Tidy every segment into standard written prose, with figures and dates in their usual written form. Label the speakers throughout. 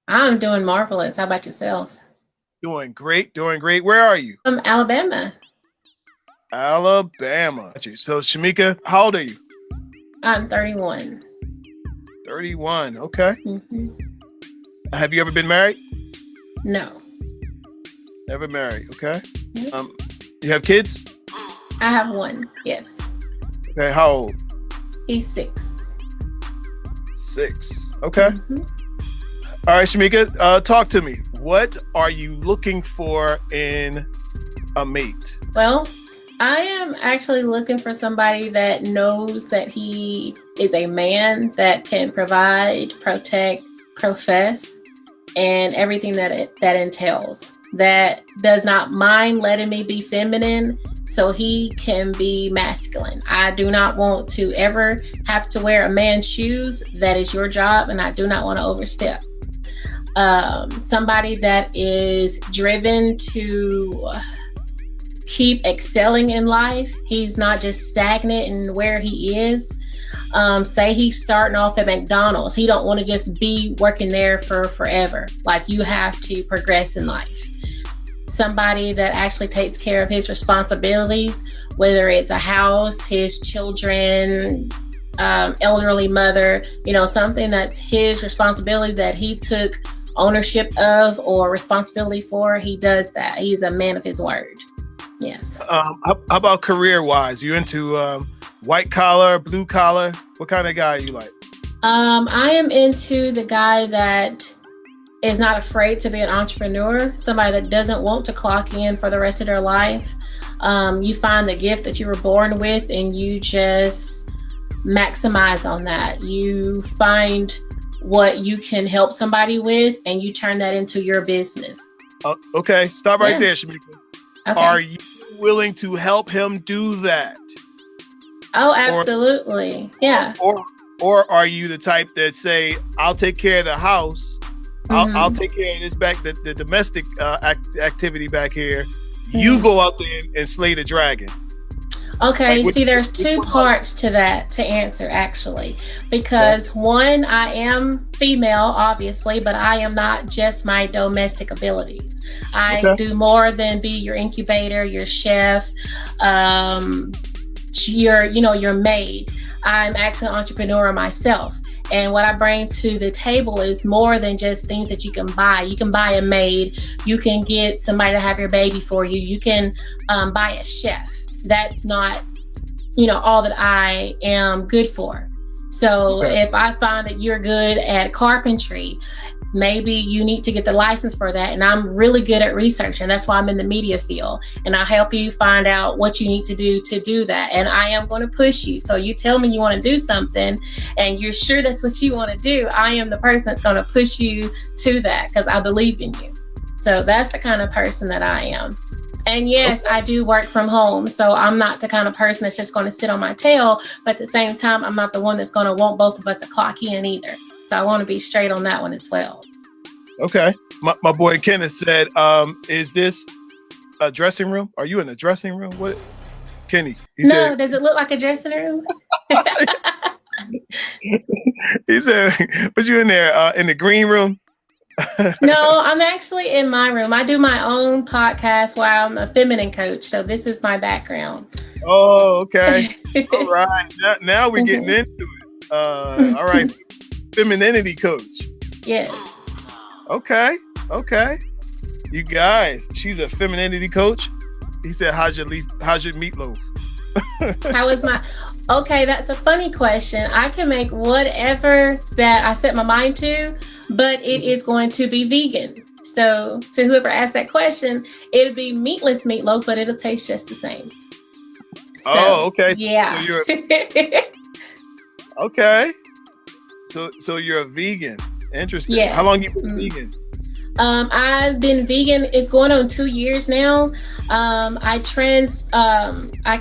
Speaker 1: I'm doing marvelous. How about yourself?
Speaker 2: Doing great, doing great. Where are you?
Speaker 1: From Alabama.
Speaker 2: Alabama. Got you. So, Shamika, how old are you?
Speaker 1: I'm 31.
Speaker 2: 31. Okay.
Speaker 1: Hmm.
Speaker 2: Have you ever been married?
Speaker 1: No.
Speaker 2: Never married. Okay.
Speaker 1: Yep.
Speaker 2: You have kids?
Speaker 1: I have one. Yes.
Speaker 2: Okay. How old?
Speaker 1: He's 6.
Speaker 2: 6. Okay.
Speaker 1: Hmm.
Speaker 2: All right, Shamika, talk to me. What are you looking for in a mate?
Speaker 1: Well, I am actually looking for somebody that knows that he is a man that can provide, protect, profess, and everything that entails. That does not mind letting me be feminine so he can be masculine. I do not want to ever have to wear a man's shoes. That is your job, and I do not want to overstep. Somebody that is driven to keep excelling in life. He's not just stagnant in where he is. Say he's starting off at McDonald's. He don't want to just be working there for forever. Like, you have to progress in life. Somebody that actually takes care of his responsibilities, whether it's a house, his children, elderly mother, something that's his responsibility that he took ownership of or responsibility for. He does that. He's a man of his word. Yes.
Speaker 2: How about career wise? You into white collar, blue collar? What kind of guy you like?
Speaker 1: I am into the guy that is not afraid to be an entrepreneur, somebody that doesn't want to clock in for the rest of their life. You find the gift that you were born with and you just maximize on that. You find what you can help somebody with and you turn that into your business.
Speaker 2: Okay, stop right there, Shamika.
Speaker 1: Okay.
Speaker 2: Are you willing to help him do that?
Speaker 1: Oh, absolutely. Yeah.
Speaker 2: Or are you the type that say, I'll take care of the house, I'll take care of this the domestic activity back here. You go out there and slay the dragon.
Speaker 1: Okay, see, there's two parts to that to answer, actually, because one, I am female, obviously, but I am not just my domestic abilities. I do more than be your incubator, your chef, your maid. I'm actually an entrepreneur myself. And what I bring to the table is more than just things that you can buy. You can buy a maid. You can get somebody to have your baby for you. You can buy a chef. That's not, all that I am good for. So if I find that you're good at carpentry, maybe you need to get the license for that. And I'm really good at research, and that's why I'm in the media field. And I'll help you find out what you need to do that. And I am going to push you. So you tell me you want to do something and you're sure that's what you want to do. I am the person that's going to push you to that because I believe in you. So that's the kind of person that I am. And yes, I do work from home. So I'm not the kind of person that's just going to sit on my tail. But at the same time, I'm not the one that's going to want both of us to clock in either. So I want to be straight on that one as well.
Speaker 2: Okay. My boy Kenneth said, is this a dressing room? Are you in a dressing room? What? Kenny.
Speaker 1: No, said, does it look like a dressing room?
Speaker 2: He said, put you in there in the green room?
Speaker 1: No, I'm actually in my room. I do my own podcast where I'm a feminine coach. So this is my background.
Speaker 2: Oh, okay. All right. Now we're getting into it. All right. Femininity coach.
Speaker 1: Yes.
Speaker 2: Okay. You guys, she's a femininity coach. He said, how's your meatloaf?
Speaker 1: How is my... Okay, that's a funny question. I can make whatever that I set my mind to, but it is going to be vegan. So to whoever asked that question, it'll be meatless meatloaf, but it'll taste just the same. So,
Speaker 2: okay.
Speaker 1: Yeah.
Speaker 2: So okay. So you're a vegan. Interesting.
Speaker 1: Yes.
Speaker 2: How long you been vegan?
Speaker 1: I've been vegan. It's going on 2 years now. I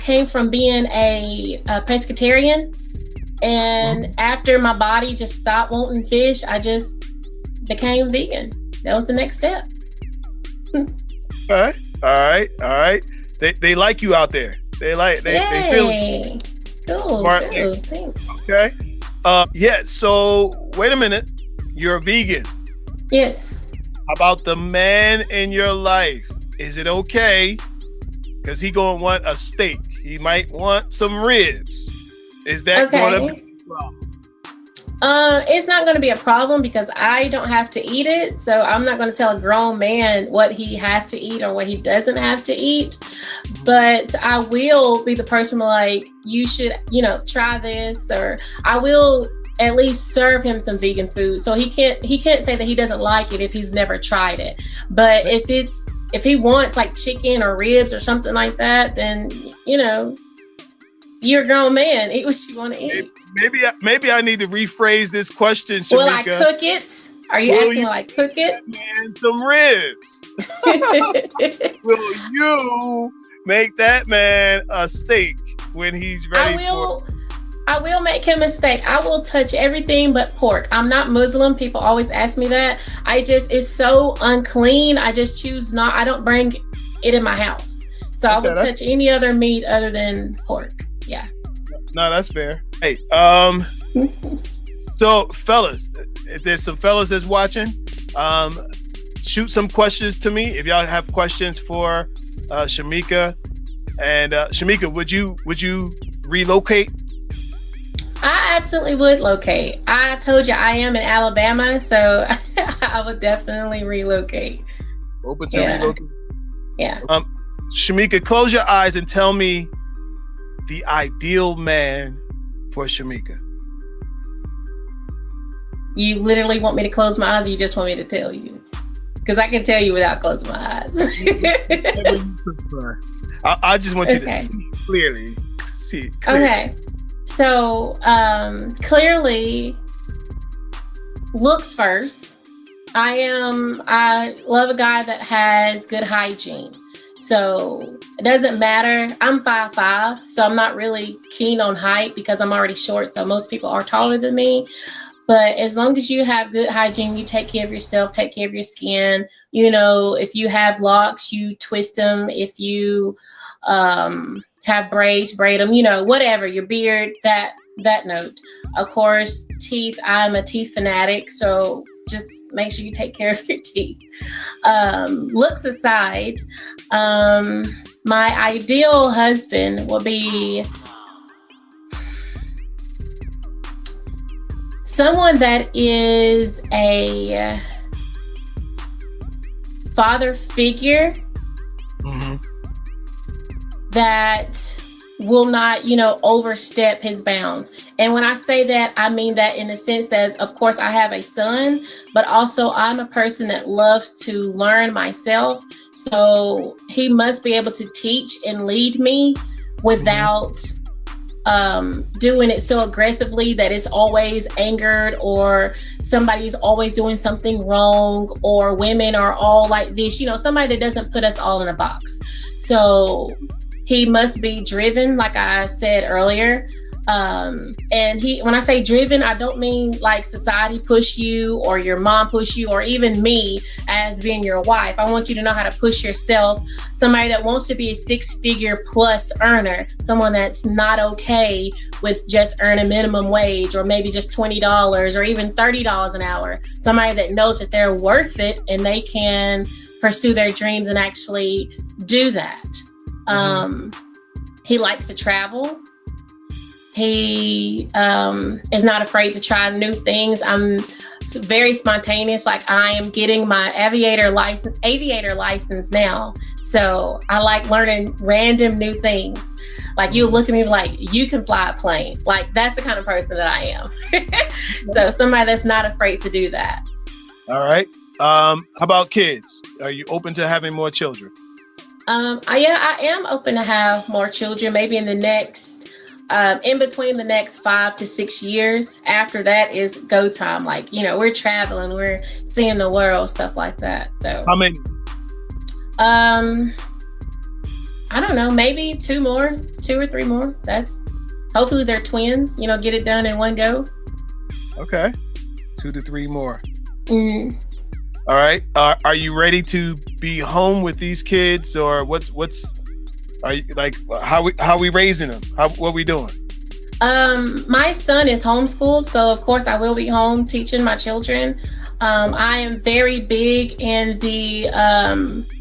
Speaker 1: came from being a pescatarian, and after my body just stopped wanting fish, I just became vegan. That was the next step.
Speaker 2: All right. They like you out there. They feel it.
Speaker 1: Cool. Thanks.
Speaker 2: Okay. So wait a minute. You're a vegan.
Speaker 1: Yes.
Speaker 2: How about the man in your life? Is it okay? Because he gonna want a steak. He might want some ribs. Is that gonna be a problem?
Speaker 1: It's not going to be a problem because I don't have to eat it. So I'm not going to tell a grown man what he has to eat or what he doesn't have to eat. But I will be the person like, you should, try this, or I will at least serve him some vegan food. So he can't say that he doesn't like it if he's never tried it. But if he wants like chicken or ribs or something like that, then, you're a grown man. Eat what you want to eat.
Speaker 2: Maybe I need to rephrase this question, Shamika.
Speaker 1: Will I cook it? Are you asking will I cook it?
Speaker 2: Man, some ribs. Will you make that man a steak when he's ready
Speaker 1: I will make him a steak. I will touch everything but pork. I'm not Muslim. People always ask me that. It's so unclean. I just choose not. I don't bring it in my house. So I will touch any other meat other than pork. Yeah.
Speaker 2: No, that's fair. Hey, so fellas, if there's some fellas that's watching, shoot some questions to me. If y'all have questions for Shamika, and Shamika, would you relocate?
Speaker 1: I absolutely would locate. I told you I am in Alabama, so I would definitely relocate.
Speaker 2: Open to relocate?
Speaker 1: Yeah.
Speaker 2: Shamika, close your eyes and tell me the ideal man for Shamika.
Speaker 1: You literally want me to close my eyes, or you just want me to tell you? Because I can tell you without closing my eyes.
Speaker 2: I just want you to see clearly.
Speaker 1: Okay. So, clearly, looks first. I love a guy that has good hygiene. So it doesn't matter. I'm 5'5", so I'm not really keen on height because I'm already short. So most people are taller than me. But as long as you have good hygiene, you take care of yourself, take care of your skin. If you have locks, you twist them. If you have braids, braid them. Whatever, your beard, that note. Of course, teeth. I'm a teeth fanatic, so just make sure you take care of your teeth. Looks aside, my ideal husband will be someone that is a father figure that will not, overstep his bounds. And when I say that, I mean that in the sense that, of course, I have a son, but also I'm a person that loves to learn myself. So he must be able to teach and lead me without doing it so aggressively that it's always angered, or somebody's always doing something wrong, or women are all like this. Somebody that doesn't put us all in a box. So he must be driven, like I said earlier. And when I say driven, I don't mean like society push you or your mom push you or even me as being your wife. I want you to know how to push yourself. Somebody that wants to be a 6-figure plus earner, someone that's not okay with just earning minimum wage or maybe just $20 or even $30 an hour. Somebody that knows that they're worth it and they can pursue their dreams and actually do that. He likes to travel. He is not afraid to try new things. I'm very spontaneous. Like I am getting my aviator license now. So I like learning random new things. Like you look at me like, you can fly a plane. Like that's the kind of person that I am. So somebody that's not afraid to do that.
Speaker 2: All right. How about kids? Are you open to having more children?
Speaker 1: I am open to have more children, maybe in the next, in between the next 5 to 6 years. After that is go time. Like, we're traveling, we're seeing the world, stuff like that. So
Speaker 2: how many?
Speaker 1: I don't know, maybe 2 or 3 more. Hopefully they're twins, get it done in one go.
Speaker 2: Okay. 2 to 3 more.
Speaker 1: Mm-hmm.
Speaker 2: All right. Are you ready to be home with these kids, or are you like how we raising them? What we doing?
Speaker 1: My son is homeschooled, so of course I will be home teaching my children. I am very big in the,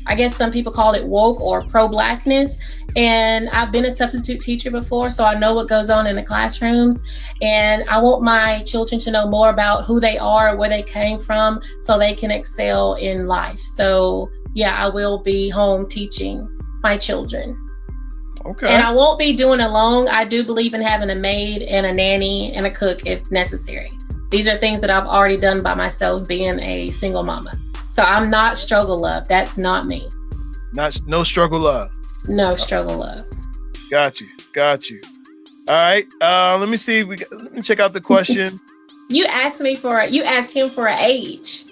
Speaker 1: I guess some people call it woke or pro-blackness. And I've been a substitute teacher before, so I know what goes on in the classrooms. And I want my children to know more about who they are, where they came from, so they can excel in life. So yeah, I will be home teaching my children.
Speaker 2: Okay.
Speaker 1: And I won't be doing it alone. I do believe in having a maid and a nanny and a cook if necessary. These are things that I've already done by myself being a single mama. So I'm not struggle love. That's not me.
Speaker 2: No struggle love.
Speaker 1: No struggle love.
Speaker 2: Got you. All right. Let me see. Let me check out the question.
Speaker 1: You asked him for an age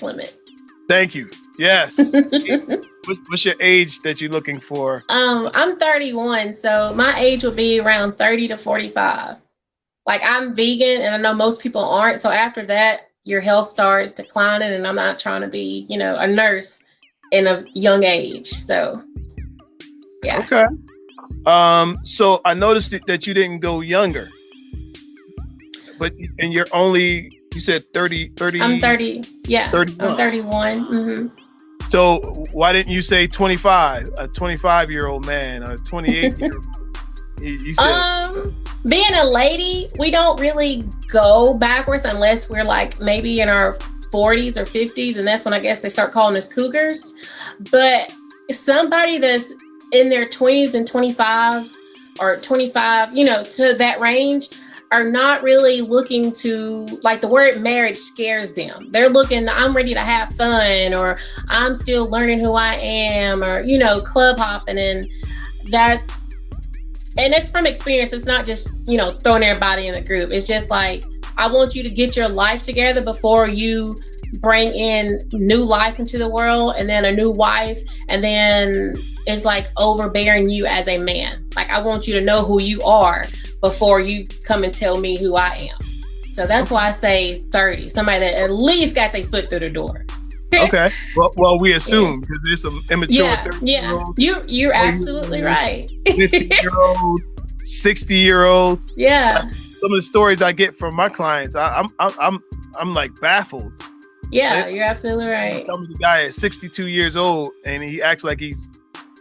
Speaker 1: limit.
Speaker 2: Thank you. Yes. What's your age that you're looking for?
Speaker 1: I'm 31, so my age would be around 30 to 45. Like, I'm vegan, and I know most people aren't. So after that, your health starts declining, and I'm not trying to be, a nurse in a young age. So, yeah.
Speaker 2: Okay. So I noticed that you didn't go younger, and you said 30.
Speaker 1: I'm 30. Yeah.
Speaker 2: 31.
Speaker 1: I'm 31. Mm-hmm.
Speaker 2: So why didn't you say 25? A 25-year-old man, or a 28-year-old? You said.
Speaker 1: Being a lady, we don't really go backwards unless we're like maybe in our 40s or 50s, and that's when I guess they start calling us cougars. But somebody that's in their 20s and 25s or 25, to that range, are not really looking to, like, the word marriage scares them. They're looking, I'm ready to have fun, or I'm still learning who I am, or, club hopping. And it's from experience. It's not just, throwing everybody in a group. It's just like, I want you to get your life together before you bring in new life into the world, and then a new wife, and then it's like overbearing you as a man. Like, I want you to know who you are before you come and tell me who I am. So that's why I say 30. Somebody that at least got their foot through the door.
Speaker 2: Okay. Well, we assume, because there's some immature 30-year-olds.
Speaker 1: You're absolutely right.
Speaker 2: 50-year-olds, 60-year-olds.
Speaker 1: Yeah.
Speaker 2: Like, some of the stories I get from my clients, I'm like baffled.
Speaker 1: Yeah, you're absolutely right.
Speaker 2: Some of the guy is 62 years old and he acts like he's,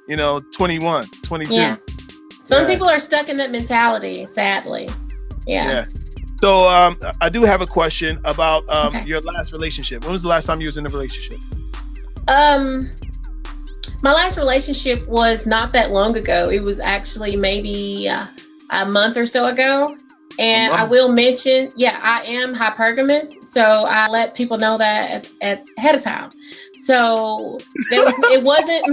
Speaker 2: 21, 22.
Speaker 1: Yeah. Some people are stuck in that mentality, sadly. Yeah.
Speaker 2: So I do have a question about your last relationship. When was the last time you was in a relationship?
Speaker 1: My last relationship was not that long ago. It was actually maybe a month or so ago. And I will mention, I am hypergamous, so I let people know that ahead of time. So it wasn't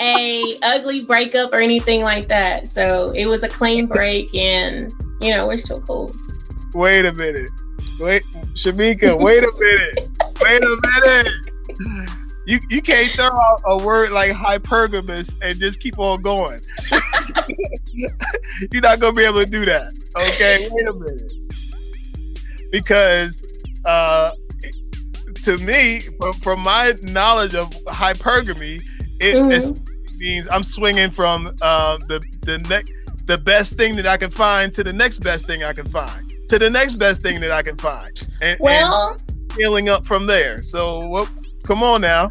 Speaker 1: a ugly breakup or anything like that. So it was a clean break, and we're still cool.
Speaker 2: Wait a minute, Shamika. Wait a minute. You can't throw out a word like hypergamous and just keep on going. You're not gonna be able to do that. Okay, wait a minute. Because to me, from my knowledge of hypergamy, it means I'm swinging from the best thing that I can find to the next best thing I can find to the next best thing that I can find, and healing up from there. So come on now.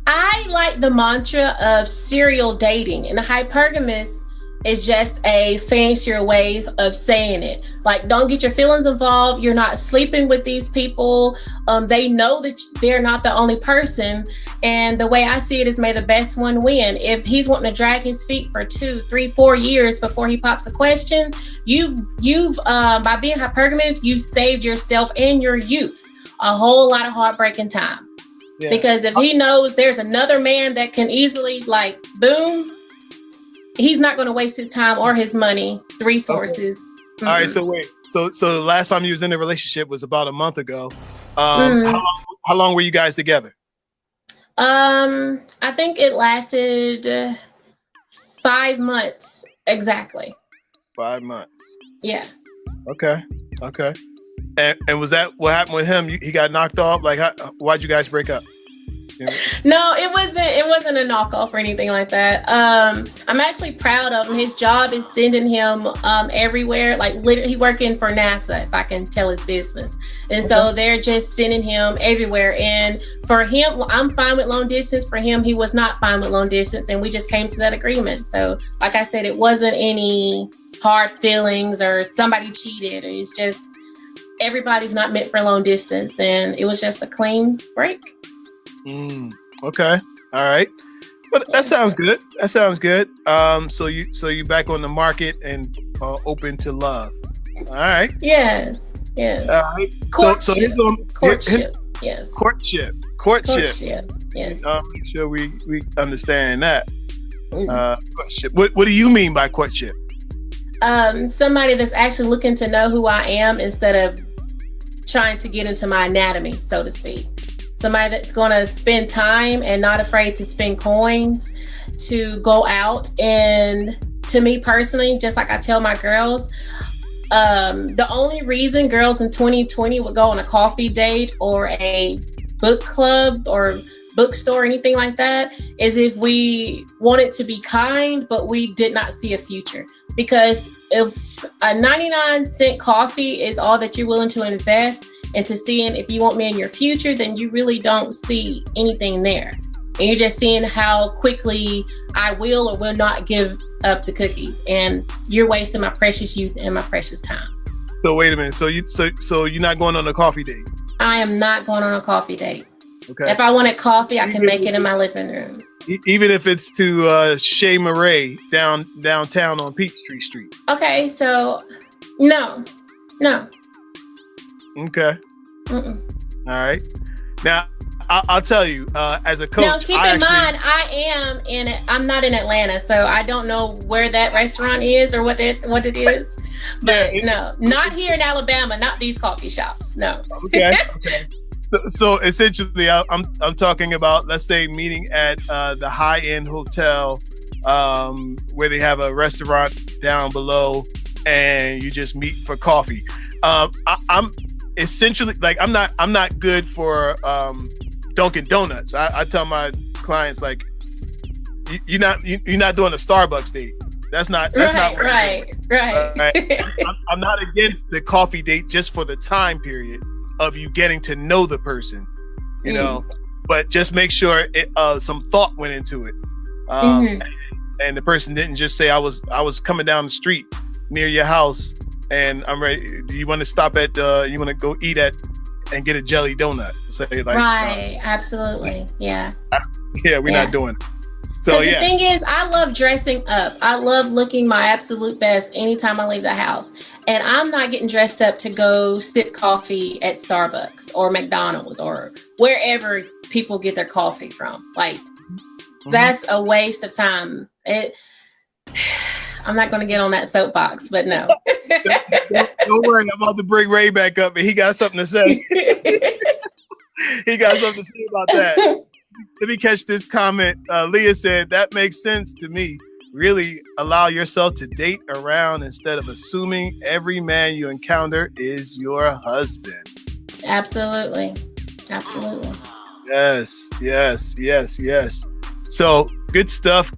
Speaker 1: I like the mantra of serial dating, and the hypergamous is just a fancier way of saying it. Like, don't get your feelings involved. You're not sleeping with these people. They know that they're not the only person. And the way I see it is, may the best one win. If he's wanting to drag his feet for 2, 3, 4 years before he pops a question, you've by being hypergamous, you've saved yourself and your youth a whole lot of heartbreaking time. Yeah. Because if he knows there's another man that can easily, like, boom, he's not going to waste his time or his money, his resources.
Speaker 2: Okay. All right. So wait. So the last time you was in a relationship was about a month ago. How long were you guys together?
Speaker 1: I think it lasted 5 months exactly.
Speaker 2: 5 months.
Speaker 1: Yeah.
Speaker 2: Okay. And was that what happened with him? He got knocked off? Like, why'd you guys break up?
Speaker 1: No, it wasn't a knockoff or anything like that. I'm actually proud of him. His job is sending him everywhere. Like literally, he working for NASA, if I can tell his business. And so they're just sending him everywhere. And for him, I'm fine with long distance. For him, he was not fine with long distance, and we just came to that agreement. So, like I said, it wasn't any hard feelings or somebody cheated. It's just everybody's not meant for long distance, and it was just a clean break.
Speaker 2: Okay. All right. But that sounds good. That sounds good. So you back on the market and open to love. All right.
Speaker 1: Yes. Yes.
Speaker 2: All right.
Speaker 1: Courtship. Courtship. Yes.
Speaker 2: Courtship.
Speaker 1: Yes.
Speaker 2: Make sure we understand that. Courtship. What do you mean by courtship?
Speaker 1: Somebody that's actually looking to know who I am instead of trying to get into my anatomy, so to speak. Somebody that's going to spend time and not afraid to spend coins to go out. And to me personally, just like I tell my girls, the only reason girls in 2020 would go on a coffee date or a book club or bookstore or anything like that is if we wanted to be kind, but we did not see a future. Because if a 99-cent coffee is all that you're willing to invest into seeing if you want me in your future, then you really don't see anything there. And you're just seeing how quickly I will or will not give up the cookies. And you're wasting my precious youth and my precious time.
Speaker 2: So wait a minute. So you're not going on a coffee date?
Speaker 1: I am not going on a coffee date.
Speaker 2: Okay.
Speaker 1: If I wanted coffee, I can make it in my living room.
Speaker 2: Even if it's to Chez Marais downtown on Peachtree Street.
Speaker 1: Okay, so no.
Speaker 2: Okay.
Speaker 1: Mm-mm.
Speaker 2: All right. Now, I'll tell you, as a coach.
Speaker 1: Now, keep in mind, I'm not in Atlanta, so I don't know where that restaurant is or what it is. But no, not here in Alabama, not these coffee shops. No.
Speaker 2: Okay. So essentially, I'm talking about, let's say, meeting at the high-end hotel where they have a restaurant down below, and you just meet for coffee. I'm essentially like I'm not good for Dunkin' Donuts. I tell my clients like you're not doing a Starbucks date. That's not
Speaker 1: right.
Speaker 2: I'm not against the coffee date just for the time period of you getting to know the person, you know, but just make sure some thought went into it. And the person didn't just say, I was coming down the street near your house and I'm ready. Do you want to stop at, you want to go eat at and get a jelly donut? Say like,
Speaker 1: right. Absolutely. Yeah.
Speaker 2: We're not doing it. So
Speaker 1: the thing is, I love dressing up. I love looking my absolute best anytime I leave the house. And I'm not getting dressed up to go sip coffee at Starbucks or McDonald's or wherever people get their coffee from. Like, that's a waste of time. I'm not going to get on that soapbox, but no.
Speaker 2: Don't worry, I'm about to bring Ray back up, and he got something to say. He got something to say about that. Let me catch this comment. Leah said, that makes sense to me. Really allow yourself to date around instead of assuming every man you encounter is your husband.
Speaker 1: Absolutely.
Speaker 2: Yes. So good stuff.